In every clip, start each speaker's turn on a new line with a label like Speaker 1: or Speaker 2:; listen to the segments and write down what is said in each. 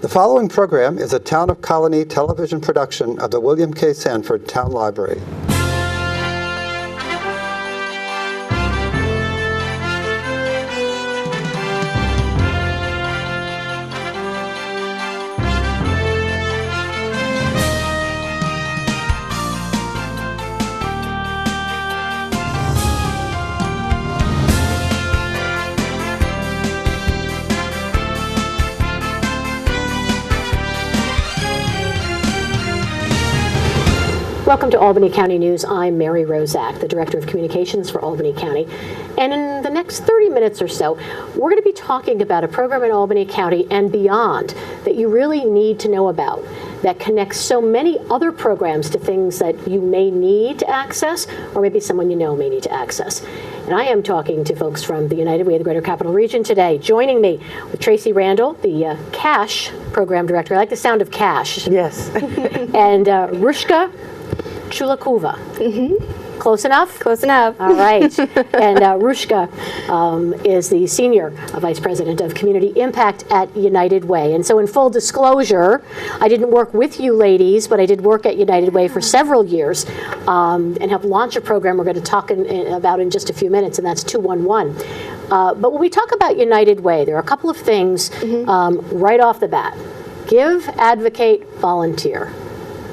Speaker 1: The following program is a Town of Colonie television production of the William K. Sanford Town Library.
Speaker 2: Welcome to Albany County News. I'm Mary Rozak, the Director of Communications for Albany County. And in the next 30 minutes or so, we're going to be talking about a program in Albany County and beyond that you really need to know about, that connects so many other programs to things that you may need to access, or maybe someone you know may need to access. And I am talking to folks from the United Way of the Greater Capital Region today. Joining me with Tracy Randle, the CASH Program Director. I like the sound of cash.
Speaker 3: Yes.
Speaker 2: And Rushka Tcholakova. Mm-hmm. Close enough?
Speaker 3: Close enough.
Speaker 2: All right. And Rushka is the Senior Vice President of Community Impact at United Way. And so in full disclosure, I didn't work with you ladies, but I did work at United Way for several years and helped launch a program we're going to talk about in just a few minutes, and that's 211. But when we talk about United Way, there are a couple of things right off the bat. Give, advocate, volunteer.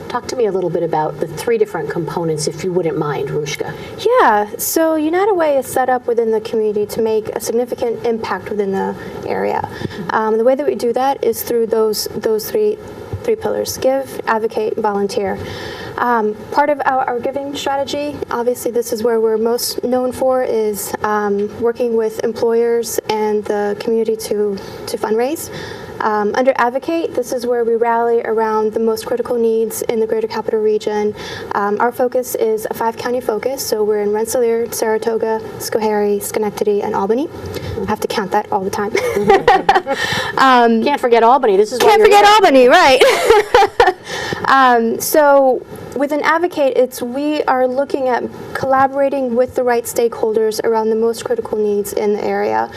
Speaker 2: Talk to me a little bit about the three different components, if you wouldn't mind, Rushka.
Speaker 4: Yeah, so United Way is set up within the community to make a significant impact within the area. The way that we do that is through those three pillars: give, advocate, volunteer. Part of our giving strategy, obviously this is where we're most known for, is working with employers and the community to fundraise. Under Advocate, this is where we rally around the most critical needs in the Greater Capital Region. Our focus is a 5-county focus, so we're in Rensselaer, Saratoga, Schoharie, Schenectady, and Albany. I have to count that all the time.
Speaker 2: Can't forget Albany. This is why
Speaker 4: Can't forget Albany, right? So within Advocate, we are looking at collaborating with the right stakeholders around the most critical needs in the area.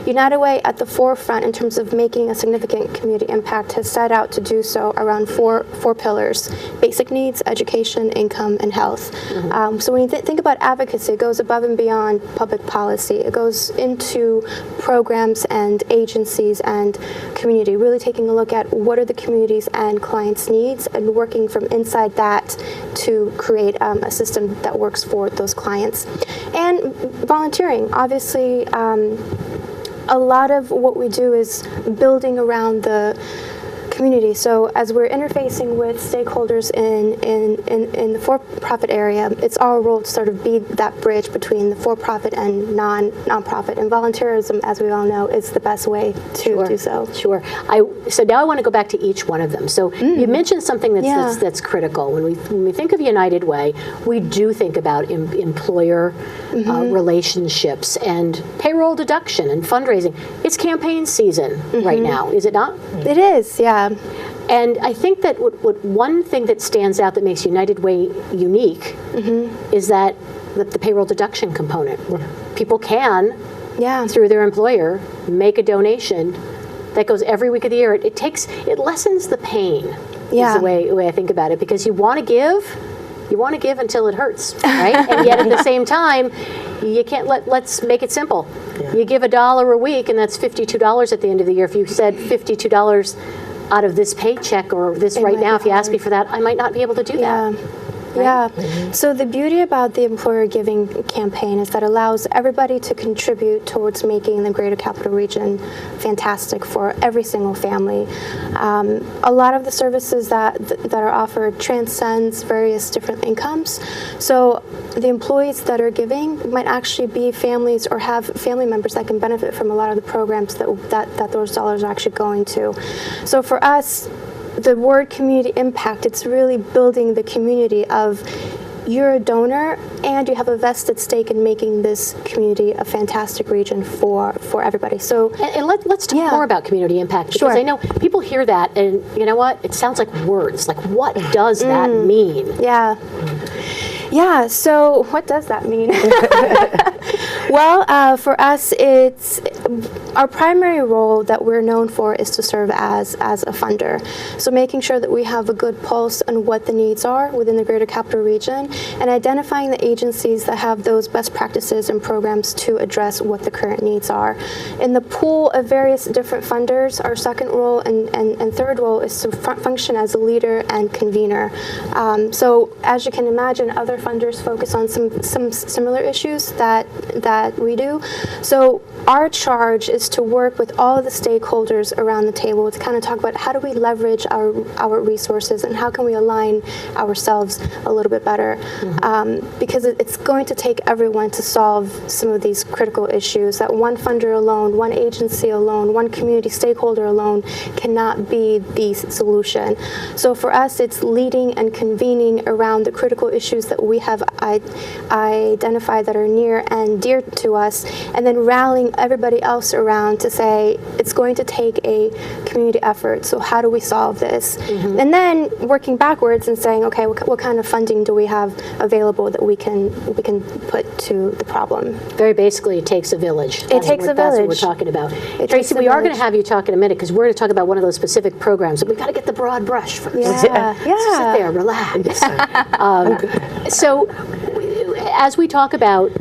Speaker 4: United Way, at the forefront in terms of making a significant community impact, has set out to do so around four pillars: basic needs, education, income, and health. Mm-hmm. So when you think about advocacy, it goes above and beyond public policy. It goes into programs and agencies and community, really taking a look at what are the communities and clients' needs and working from inside that to create a system that works for those clients. And volunteering, obviously, a lot of what we do is building around the community. So as we're interfacing with stakeholders in the for-profit area, it's our role to sort of be that bridge between the for-profit and non-profit. And volunteerism, as we all know, is the best way to do so.
Speaker 2: Sure. So now I want to go back to each one of them. So you mentioned something that's critical. When we think of United Way, we do think about employer relationships and payroll deduction and fundraising. It's campaign season right now, is it not?
Speaker 4: It is, yeah.
Speaker 2: And I think that one thing that stands out that makes United Way unique is that the payroll deduction component. People can, through their employer, make a donation that goes every week of the year. It lessens the pain, is the way I think about it, because you want to give until it hurts, right? And yet at the same time, you can't let's make it simple. Yeah. You give $1 a week, and that's $52 at the end of the year. If you said $52 out of this paycheck or this right now, if you ask me for that, I might not be able to do that. Right?
Speaker 4: Yeah. So the beauty about the employer giving campaign is that it allows everybody to contribute towards making the Greater Capital Region fantastic for every single family. A lot of the services that are offered transcends various different incomes. So the employees that are giving might actually be families or have family members that can benefit from a lot of the programs that those dollars are actually going to. So for us, the word community impact, it's really building the community of you're a donor and you have a vested stake in making this community a fantastic region for everybody. So
Speaker 2: and let's talk more about community impact, because I know people hear that and you know what, it sounds like words. Like, what does that mean?
Speaker 4: Yeah, so what does that mean? Well, for us, it's our primary role that we're known for is to serve as a funder. So making sure that we have a good pulse on what the needs are within the Greater Capital Region and identifying the agencies that have those best practices and programs to address what the current needs are. In the pool of various different funders, our second role and third role is to function as a leader and convener. So as you can imagine, other funders focus on some similar issues that we do. So our charge is to work with all of the stakeholders around the table to kind of talk about how do we leverage our resources and how can we align ourselves a little bit better. Because it's going to take everyone to solve some of these critical issues that one funder alone, one agency alone, one community stakeholder alone cannot be the solution. So for us, it's leading and convening around the critical issues that we have identified that are near and dear to us, and then rallying everybody else around to say it's going to take a community effort. So how do we solve this? And then working backwards and saying, okay, what kind of funding do we have available that we can put to the problem?
Speaker 2: Very basically, it takes a village.
Speaker 4: It takes a village.
Speaker 2: That's what we're talking about. Tracy, we are going to have you talk in a minute because we're going to talk about one of those specific programs. But we've got to get the broad brush first.
Speaker 4: Yeah.
Speaker 2: Sit there, relax. So as we talk about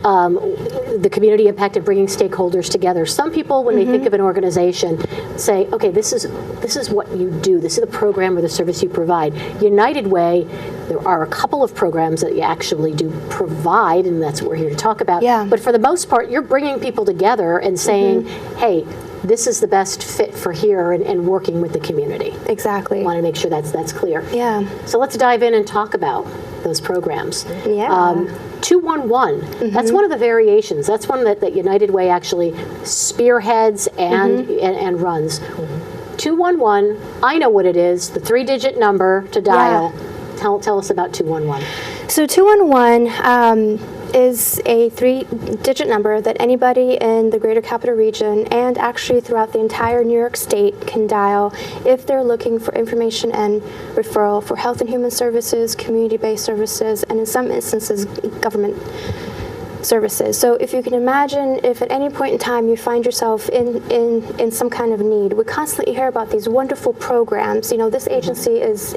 Speaker 2: the community impact and bringing stakeholders together, some people, when they think of an organization, say, okay, this is what you do. This is the program or the service you provide. United Way, there are a couple of programs that you actually do provide, and that's what we're here to talk about.
Speaker 4: Yeah.
Speaker 2: But for the most part, you're bringing people together and saying, hey, this is the best fit for here and working with the community.
Speaker 4: Exactly.
Speaker 2: I want to make sure that's clear.
Speaker 4: Yeah.
Speaker 2: So let's dive in and talk about those programs.
Speaker 4: Yeah.
Speaker 2: 211, that's one of the variations. That's one that United Way actually spearheads and runs. 211, I know what it is, the 3-digit number to dial. Tell us about 211.
Speaker 4: So 211 is a 3-digit number that anybody in the Greater Capital Region and actually throughout the entire New York State can dial if they're looking for information and referral for health and human services, community-based services, and in some instances, government services. So if you can imagine, if at any point in time you find yourself in some kind of need, we constantly hear about these wonderful programs. You know, this agency is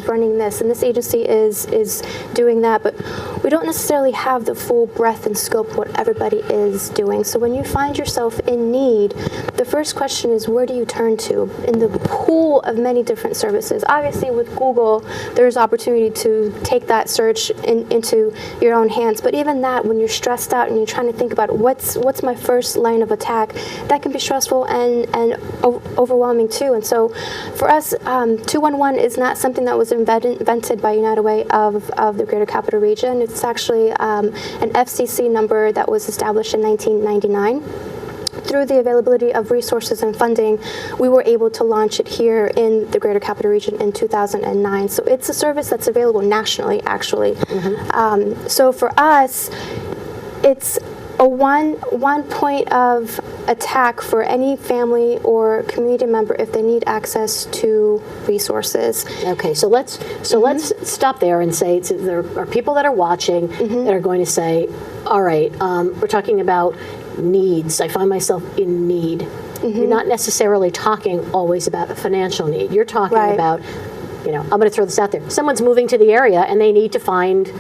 Speaker 4: running this, and this agency is doing that, but we don't necessarily have the full breadth and scope of what everybody is doing. So when you find yourself in need, the first question is, where do you turn to in the pool of many different services? Obviously, with Google, there's opportunity to take that search into your own hands, but even that, when you're stressed out and you're trying to think about what's my first line of attack, that can be stressful and overwhelming too. And so for us, 211 is not something that was invented by United Way of the Greater Capital Region. It's actually an FCC number that was established in 1999. Through the availability of resources and funding, we were able to launch it here in the Greater Capital Region in 2009. So it's a service that's available nationally, actually. So for us, it's a one point of attack for any family or community member if they need access to resources.
Speaker 2: Okay, so let's stop there and say there are people that are watching that are going to say, all right, we're talking about needs. I find myself in need. You're not necessarily talking always about a financial need. You're talking about, I'm going to throw this out there. Someone's moving to the area and they need to find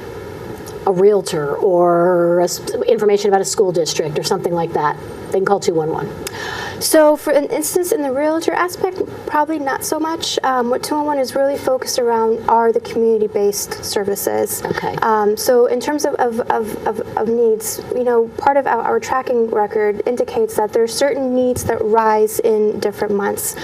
Speaker 2: a realtor or information about a school district or something like that. They can call 211.
Speaker 4: So for an instance in the realtor aspect, probably not so much. What 211 is really focused around are the community-based services.
Speaker 2: Okay.
Speaker 4: So in terms of needs, part of our tracking record indicates that there are certain needs that rise in different months.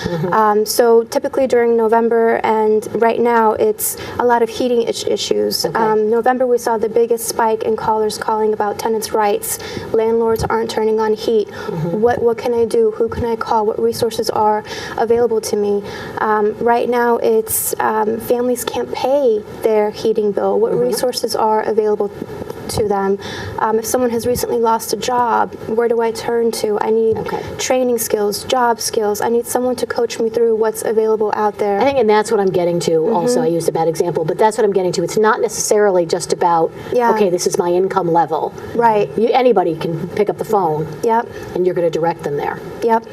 Speaker 4: So typically during November, and right now it's a lot of heating issues.
Speaker 2: Okay.
Speaker 4: November we saw the biggest spike in callers calling about tenants' rights. Landlords aren't turning on heat. What can I do? Who can I call? What resources are available to me? Right now, it's families can't pay their heating bill. What resources are available to them. If someone has recently lost a job, where do I turn to? I need training skills, job skills. I need someone to coach me through what's available out there.
Speaker 2: I think, and that's what I'm getting to. Also, I used a bad example, but that's what I'm getting to. It's not necessarily just about, okay, this is my income level.
Speaker 4: Right.
Speaker 2: Anybody can pick up the phone.
Speaker 4: Yep.
Speaker 2: And you're going to direct them there.
Speaker 4: Yep.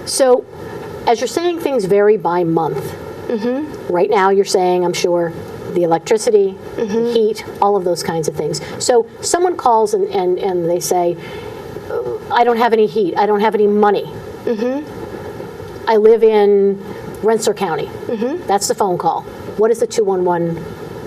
Speaker 2: So, as you're saying things vary by month, right now you're saying, I'm sure, the electricity, the heat, all of those kinds of things. So someone calls and they say, I don't have any heat, I don't have any money. I live in Rensselaer County. That's the phone call. What is the 211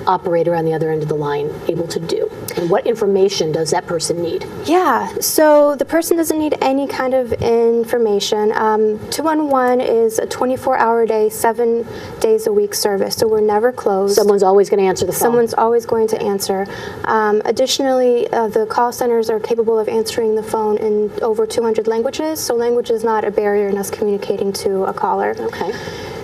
Speaker 2: operator on the other end of the line able to do? And what information does that person need?
Speaker 4: Yeah, so the person doesn't need any kind of information. 211 is a 24-hour day, 7 days a week service, so we're never closed.
Speaker 2: Someone's always going to answer the phone.
Speaker 4: Someone's always going to answer. Additionally, the call centers are capable of answering the phone in over 200 languages, so language is not a barrier in us communicating to a caller.
Speaker 2: Okay.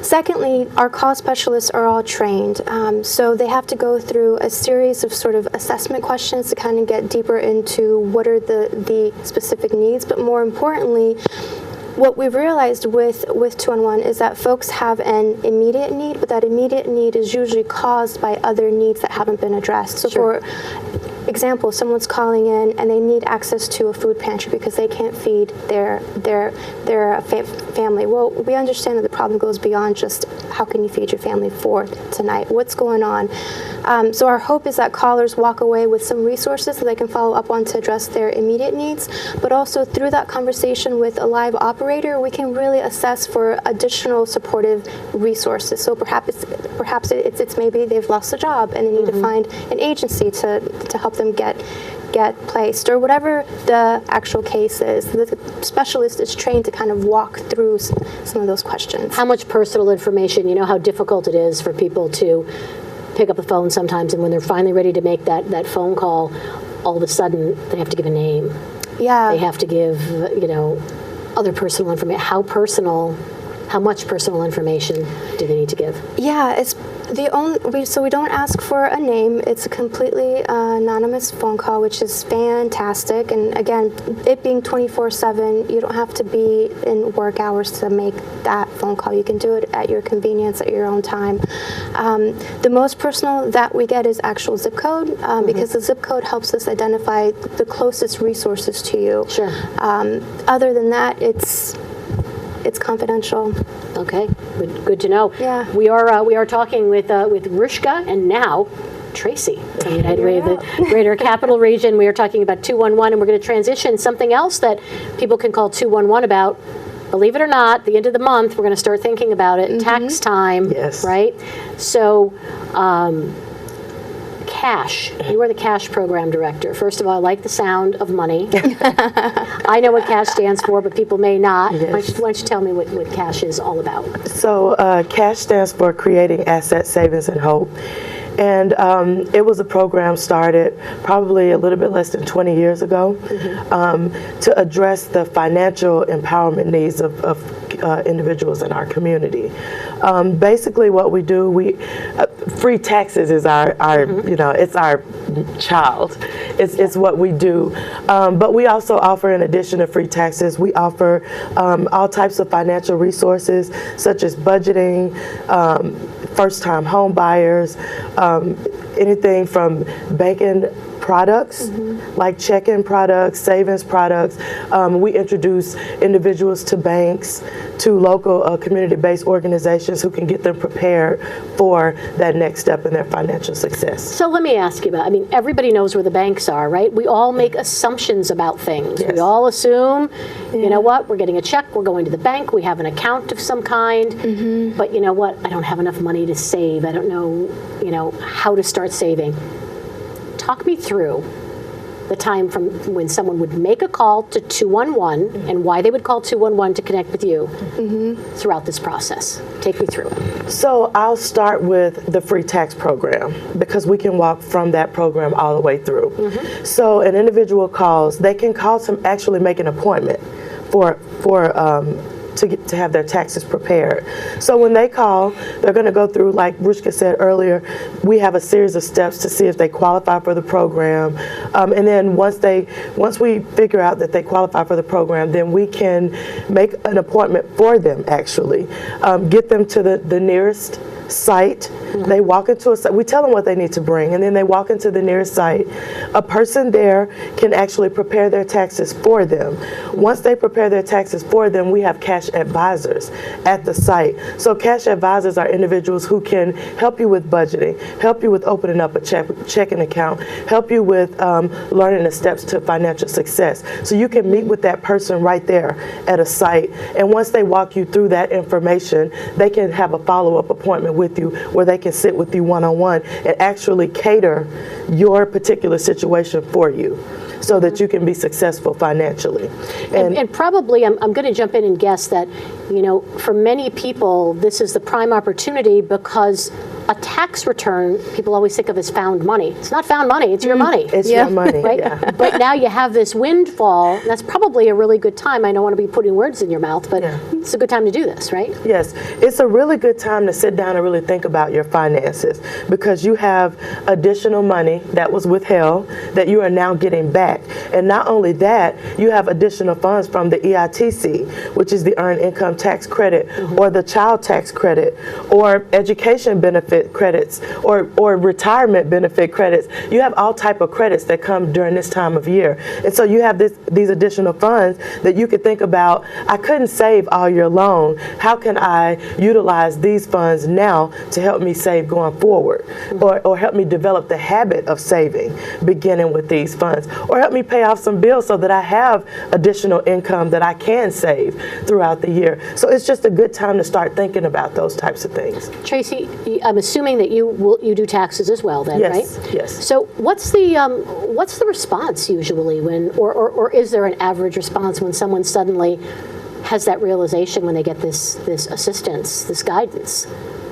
Speaker 4: Secondly, our call specialists are all trained, so they have to go through a series of sort of assessment questions to kind of get deeper into what are the specific needs, but more importantly, what we've realized with 211 is that folks have an immediate need, but that immediate need is usually caused by other needs that haven't been addressed. So for example, someone's calling in and they need access to a food pantry because they can't feed their family. Well, we understand that the problem goes beyond just how can you feed your family for tonight? What's going on? So our hope is that callers walk away with some resources that they can follow up on to address their immediate needs, but also through that conversation with a live operator, we can really assess for additional supportive resources. So perhaps it's maybe they've lost a job and they need to find an agency to help them get placed, or whatever the actual case is. The specialist is trained to kind of walk through some of those questions.
Speaker 2: How much personal information, you know how difficult it is for people to pick up the phone sometimes, and when they're finally ready to make that phone call, all of a sudden they have to give a name.
Speaker 4: Yeah.
Speaker 2: They have to give, other personal information. How much personal information do they need to give?
Speaker 4: Yeah, it's so we don't ask for a name. It's a completely anonymous phone call, which is fantastic. And again, it being 24/7, you don't have to be in work hours to make that phone call. You can do it at your convenience, at your own time. The most personal that we get is actual zip code, because the zip code helps us identify the closest resources to you.
Speaker 2: Sure.
Speaker 4: Other than that, it's confidential.
Speaker 2: Okay, good to know.
Speaker 4: Yeah.
Speaker 2: We are talking with Rushka and now Tracy from United Way of the Greater Capital Region. We are talking about 211, and we're going to transition something else that people can call 211 about. Believe it or not, the end of the month, we're going to start thinking about it. Tax time, right? So, cash. You are the cash program director. First of all, I like the sound of money. I know what cash stands for, but people may not. Why don't you tell me what cash is all about?
Speaker 3: So cash stands for Creating Asset Savings and Hope. And it was a program started probably a little bit less than 20 years ago to address the financial empowerment needs of individuals in our community. Basically what we do, free taxes is our it's our child. It's what we do. But we also offer, in addition to free taxes, we offer all types of financial resources such as budgeting, first-time home buyers, anything from banking products, like checking products, savings products. We introduce individuals to banks, to local community-based organizations who can get them prepared for that next step in their financial success.
Speaker 2: So let me ask you about, everybody knows where the banks are, right? We all make assumptions about things. We all assume, you know what, we're getting a check, we're going to the bank, we have an account of some kind, but you know what, I don't have enough money to save. I don't know, how to start saving. Talk me through the time from when someone would make a call to 211 and why they would call 211 to connect with you throughout this process. Take me through it.
Speaker 3: So I'll start with the free tax program because we can walk from that program all the way through. So an individual calls, they can call to actually make an appointment to have their taxes prepared. So when they call, they're going to go through, like Rushka said earlier, we have a series of steps to see if they qualify for the program. And then once we figure out that they qualify for the program, then we can make an appointment for them, actually. Get them to the nearest site. They walk into a site. We tell them what they need to bring, and then they walk into the nearest site. A person there can actually prepare their taxes for them. Once they prepare their taxes for them, we have cash advisors at the site. So cash advisors are individuals who can help you with budgeting, help you with opening up a checking account, help you with learning the steps to financial success. So you can meet with that person right there at a site, and once they walk you through that information, they can have a follow-up appointment with you where they can sit with you one-on-one and actually cater your particular situation for you so that you can be successful financially.
Speaker 2: And probably, I'm going to jump in and guess that, for many people, this is the prime opportunity because a tax return, people always think of as found money. It's not found money, it's your money.
Speaker 3: It's your money,
Speaker 2: right?
Speaker 3: Yeah.
Speaker 2: But now you have this windfall. That's probably a really good time. I don't want to be putting words in your mouth, but it's a good time to do this, right?
Speaker 3: Yes, it's a really good time to sit down and really think about your finances because you have additional money that was withheld that you are now getting back. And not only that, you have additional funds from the EITC, which is the Earned Income Tax Credit, or the Child Tax Credit, or education benefit credits, or retirement benefit credits. You have all type of credits that come during this time of year. And so you have these additional funds that you could think about, I couldn't save all year long. How can I utilize these funds now to help me save going forward? Or help me develop the habit of saving, beginning with these funds. Or help me pay off some bills so that I have additional income that I can save throughout the year. So it's just a good time to start thinking about those types of things.
Speaker 2: Tracy, I'm assuming that you do taxes as well, then,
Speaker 3: Yes,
Speaker 2: right?
Speaker 3: yes.
Speaker 2: So what's the response usually when, or is there an average response when someone suddenly has that realization when they get this assistance, this guidance,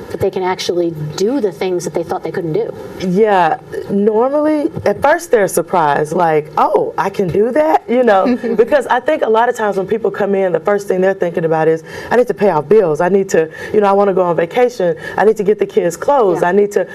Speaker 2: that they can actually do the things that they thought they couldn't do?
Speaker 3: Yeah, normally, at first they're surprised, like, oh, I can do that, because I think a lot of times when people come in, the first thing they're thinking about is, I need to pay off bills, I need to, I want to go on vacation, I need to get the kids clothes, I need to,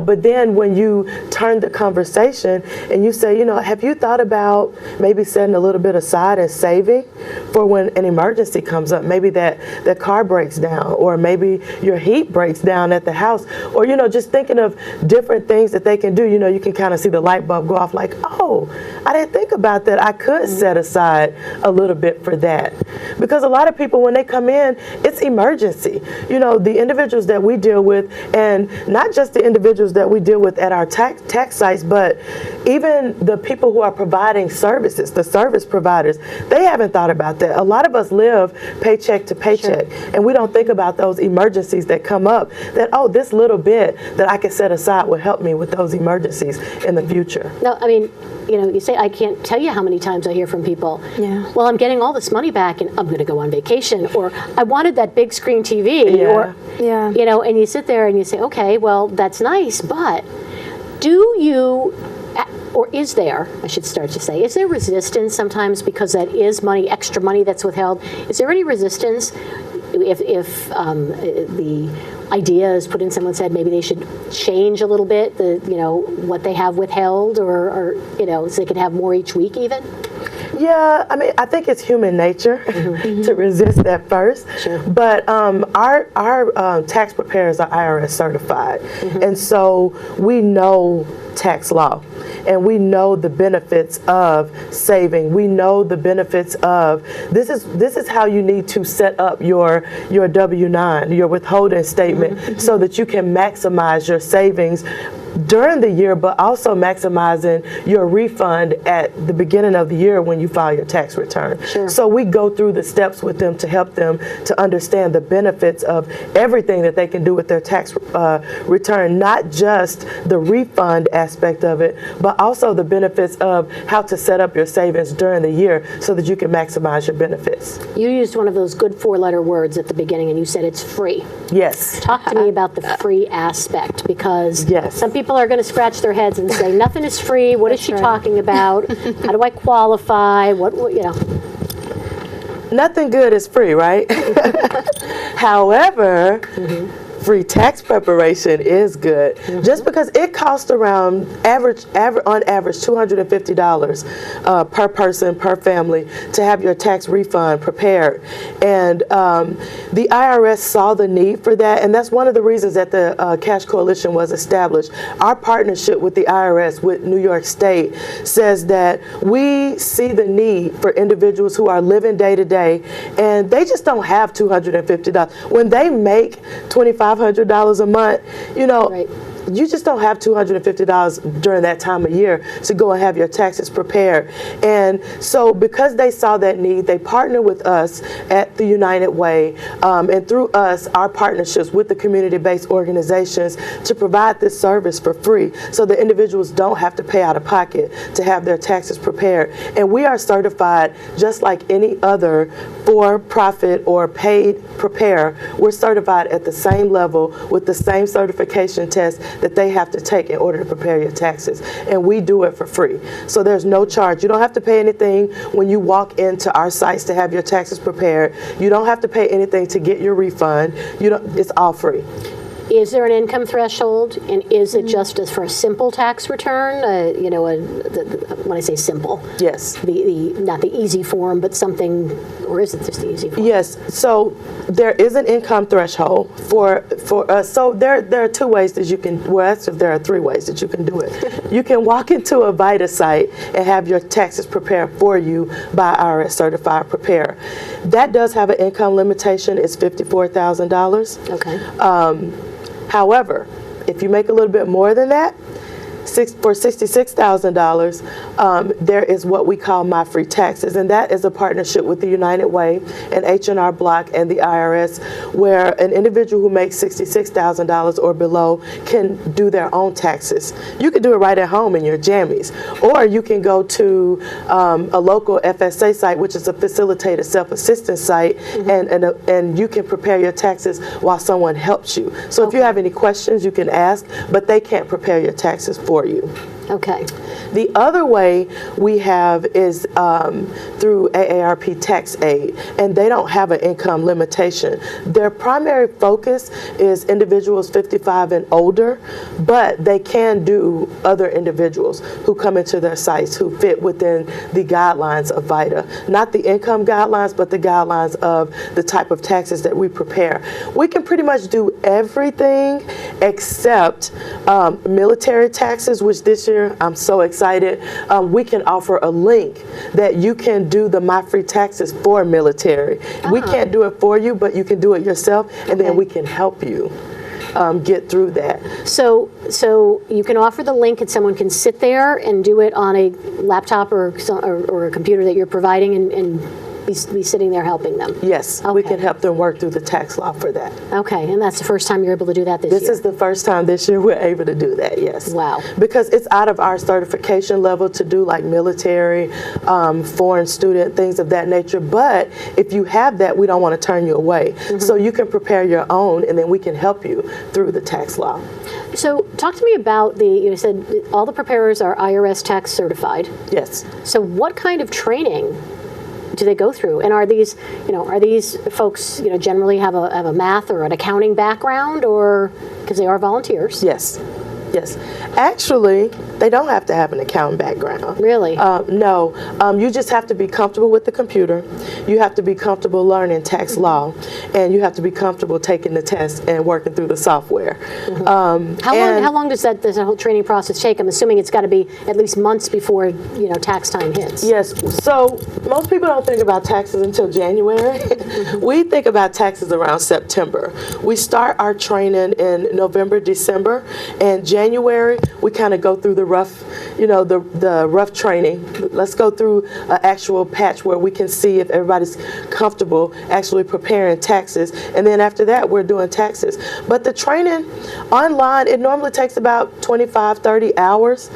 Speaker 3: but then when you turn the conversation and you say, have you thought about maybe setting a little bit aside and saving for when an emergency comes up, maybe that car breaks down, or maybe your heat breaks down at the house, or just thinking of different things that they can do. You can kind of see the light bulb go off, like, oh, I didn't think about that. I could set aside a little bit for that. Because a lot of people, when they come in, it's emergency. The individuals that we deal with, and not just the individuals that we deal with at our tax sites, but even the people who are providing services, the service providers, they haven't thought about that. A lot of us live paycheck to paycheck, and we don't think about those emergencies that come up, that, oh, this little bit that I can set aside will help me with those emergencies in the future.
Speaker 2: No, I mean, you say, I can't tell you how many times I hear from people, well, I'm getting all this money back and I'm going to go on vacation, or I wanted that big screen TV, or, and you sit there and you say, okay, well, that's nice, but do you, or is there, I should start to say, is there resistance sometimes because that is money, extra money that's withheld? Is there any resistance if the idea is put in someone's head, maybe they should change a little bit what they have withheld, or so they can have more each week even?
Speaker 3: Yeah, I mean, I think it's human nature to resist that first.
Speaker 2: Sure.
Speaker 3: But our tax preparers are IRS certified, and so we know tax law, and we know the benefits of saving. We know the benefits of this is how you need to set up your W-9, your withholding statement, so that you can maximize your savings during the year, but also maximizing your refund at the beginning of the year when you file your tax return.
Speaker 2: Sure.
Speaker 3: So we go through the steps with them to help them to understand the benefits of everything that they can do with their tax return, not just the refund aspect of it, but also the benefits of how to set up your savings during the year so that you can maximize your benefits.
Speaker 2: You used one of those good 4-letter words at the beginning, and you said it's free.
Speaker 3: Yes.
Speaker 2: Talk to me about the free aspect, because
Speaker 3: Yes.
Speaker 2: some people are going to scratch their heads and say, nothing is free. What is she talking about? How do I qualify? What?
Speaker 3: nothing good is free, right? However, free tax preparation is good. Just because it costs around on average $250 per person, per family, to have your tax refund prepared. And the IRS saw the need for that, and that's one of the reasons that the Cash Coalition was established. Our partnership with the IRS, with New York State, says that we see the need for individuals who are living day to day, and they just don't have $250. When they make $2,500 a month, you know,
Speaker 2: Right.
Speaker 3: you just don't have $250 during that time of year to go and have your taxes prepared. And so because they saw that need, they partnered with us at the United Way, and through us, our partnerships with the community-based organizations, to provide this service for free so that individuals don't have to pay out of pocket to have their taxes prepared. And we are certified just like any other for-profit or paid preparer. We're certified at the same level with the same certification test that they have to take in order to prepare your taxes. And we do it for free. So there's no charge. You don't have to pay anything when you walk into our sites to have your taxes prepared. You don't have to pay anything to get your refund. It's all free.
Speaker 2: Is there an income threshold, and is it just as for a simple tax return? When I say simple,
Speaker 3: Yes.
Speaker 2: not the easy form, but something, or is it just the easy form?
Speaker 3: Yes. So there is an income threshold for us. So there are two ways that you can. Well, actually, there are three ways that you can do it. You can walk into a VITA site and have your taxes prepared for you by IRS certified preparer. That does have an income limitation. It's $54,000.
Speaker 2: Okay.
Speaker 3: However, if you make a little bit more than that, for $66,000, there is what we call My Free Taxes, and that is a partnership with the United Way and H&R Block and the IRS, where an individual who makes $66,000 or below can do their own taxes. You can do it right at home in your jammies, or you can go to a local FSA site, which is a facilitated self-assistance site, and you can prepare your taxes while someone helps you. So if you have any questions, you can ask, but they can't prepare your taxes for you.
Speaker 2: Okay.
Speaker 3: The other way we have is through Aarp Tax Aid, and they don't have an income limitation. Their primary focus is individuals 55 and older, but they can do other individuals who come into their sites who fit within the guidelines of VITA. Not the income guidelines, but the guidelines of the type of taxes that we prepare. We can pretty much do everything except military taxes, which this year I'm so excited. We can offer a link that you can do the My Free Taxes for military. We can't do it for you, but you can do it yourself, and then we can help you get through that.
Speaker 2: So you can offer the link, and someone can sit there and do it on a laptop or a computer that you're providing, and be sitting there helping them.
Speaker 3: Yes, we can help them work through the tax law for that.
Speaker 2: Okay, and that's the first time you're able to do that this year?
Speaker 3: This is the first time this year we're able to do that, yes.
Speaker 2: Wow.
Speaker 3: Because it's out of our certification level to do like military, foreign student, things of that nature. But if you have that, we don't want to turn you away. So you can prepare your own, and then we can help you through the tax law.
Speaker 2: So talk to me about you said all the preparers are IRS tax certified.
Speaker 3: Yes.
Speaker 2: So what kind of training do they go through? And are these folks, generally have a math or an accounting background, or because they are volunteers?
Speaker 3: Yes. Yes. Actually, they don't have to have an accounting background.
Speaker 2: Really?
Speaker 3: No. You just have to be comfortable with the computer. You have to be comfortable learning tax law, and you have to be comfortable taking the test and working through the software.
Speaker 2: How long does that whole training process take? I'm assuming it's got to be at least months before tax time hits.
Speaker 3: Yes. So most people don't think about taxes until January. We think about taxes around September. We start our training in November, December, and January we kind of go through the rough, the rough training. Let's go through an actual patch where we can see if everybody's comfortable actually preparing taxes, and then after that we're doing taxes. But the training online, it normally takes about 25, 30 hours.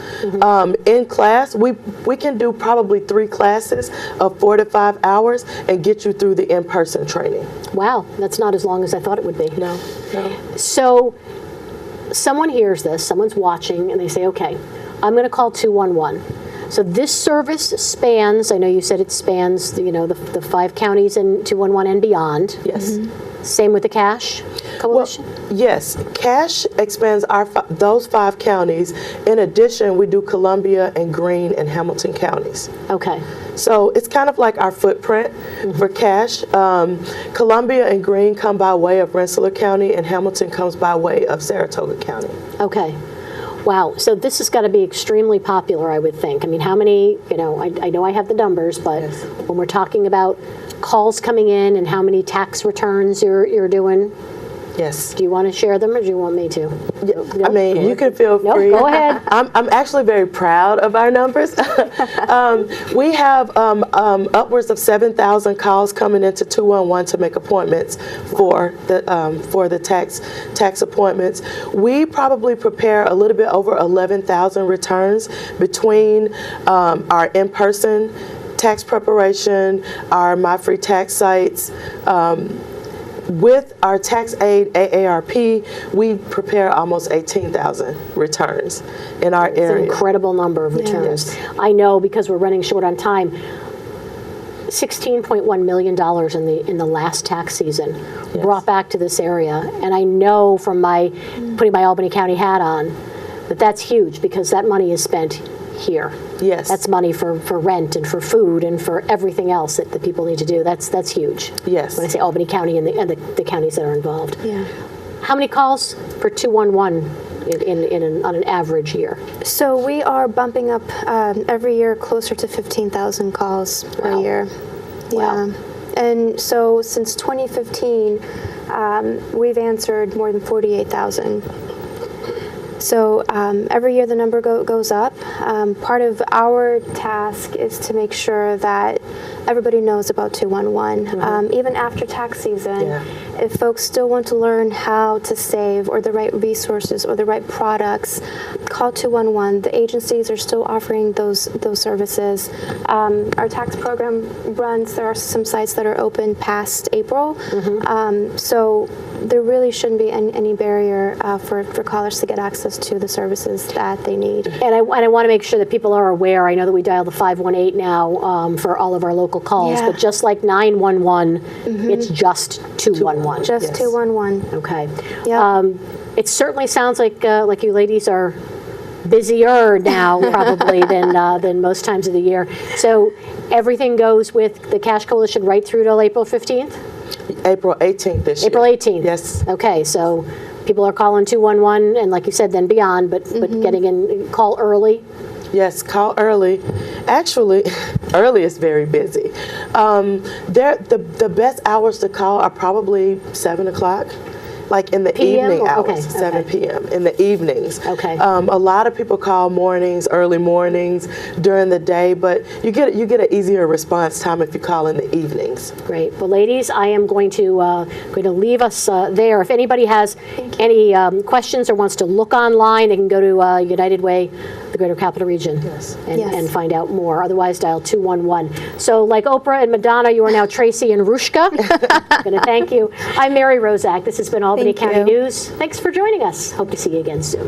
Speaker 3: In class, we can do probably 3 classes of 4 to 5 hours and get you through the in-person training.
Speaker 2: Wow, that's not as long as I thought it would be.
Speaker 3: No.
Speaker 2: So someone hears this, someone's watching, and they say, okay, I'm going to call 211. So this service spans, I know you said it spans, the 5 counties in 211 and beyond.
Speaker 3: Yes.
Speaker 2: Same with the cash coalition?
Speaker 3: Yes, cash expands those 5 counties. In addition, we do Columbia and Greene and Hamilton counties.
Speaker 2: Okay.
Speaker 3: So it's kind of like our footprint for cash. Columbia and Greene come by way of Rensselaer County, and Hamilton comes by way of Saratoga County.
Speaker 2: Okay. Wow. So this has got to be extremely popular, I would think. I mean, how many, I know I have the numbers, but
Speaker 3: Yes.
Speaker 2: when we're talking about calls coming in and how many tax returns you're doing,
Speaker 3: Yes.
Speaker 2: do you want to share them or do you want me to?
Speaker 3: I mean, you can feel free.
Speaker 2: Go ahead.
Speaker 3: I'm actually very proud of our numbers. We have upwards of 7,000 calls coming into 211 to make appointments for the tax appointments. We probably prepare a little bit over 11,000 returns between our in-person tax preparation, our My Free Tax sites. With our tax aid, AARP, we prepare almost 18,000 returns in our area.
Speaker 2: It's an incredible number of returns.
Speaker 3: Yes.
Speaker 2: I know because we're running short on time. $16.1 million in the last tax season brought back to this area. And I know from putting my Albany County hat on that's huge because that money is spent here.
Speaker 3: Yes.
Speaker 2: That's money for rent and for food and for everything else that the people need to do. That's huge.
Speaker 3: Yes.
Speaker 2: When I say Albany County and the counties that are involved.
Speaker 4: Yeah.
Speaker 2: How many calls for 211 on an average year?
Speaker 4: So we are bumping up every year closer to 15,000 calls per year.
Speaker 2: Wow.
Speaker 4: Yeah. And so since 2015, we've answered more than 48,000. So every year the number goes up. Part of our task is to make sure that everybody knows about 211. Even after tax season, if folks still want to learn how to save or the right resources or the right products, call 211. The agencies are still offering those services. Our tax program runs, there are some sites that are open past April. So there really shouldn't be any barrier for callers to get access to the services that they need.
Speaker 2: And I want to make sure that people are aware. I know that we dial the 518 now for all of our local calls, but just like 911, it's just 211.
Speaker 4: Just 211.
Speaker 2: Okay.
Speaker 4: Yeah.
Speaker 2: It certainly sounds like you ladies are busier now probably than most times of the year. So everything goes with the Cash Coalition right through till April 15th?
Speaker 3: April 18th this year.
Speaker 2: April 18th?
Speaker 3: Yes.
Speaker 2: Okay, so people are calling 211 and like you said, then beyond, but getting in, call early.
Speaker 3: Yes, call early. Actually, early is very busy. The best hours to call are probably 7 o'clock. Like in the
Speaker 2: PM?
Speaker 3: evening hours,
Speaker 2: Okay,
Speaker 3: 7 p.m. in the evenings.
Speaker 2: Okay.
Speaker 3: A lot of people call mornings, early mornings, during the day, but you get an easier response time if you call in the evenings.
Speaker 2: Great. Well, ladies, I am going to leave us there. If anybody has any questions or wants to look online, they can go to United Way, the Greater Capital Region, and find out more. Otherwise, dial 211. So, like Oprah and Madonna, you are now Tracy and Rushka. I'm going to thank you. I'm Mary Rozak. This has been Albany County News. Thanks for joining us. Hope to see you again soon.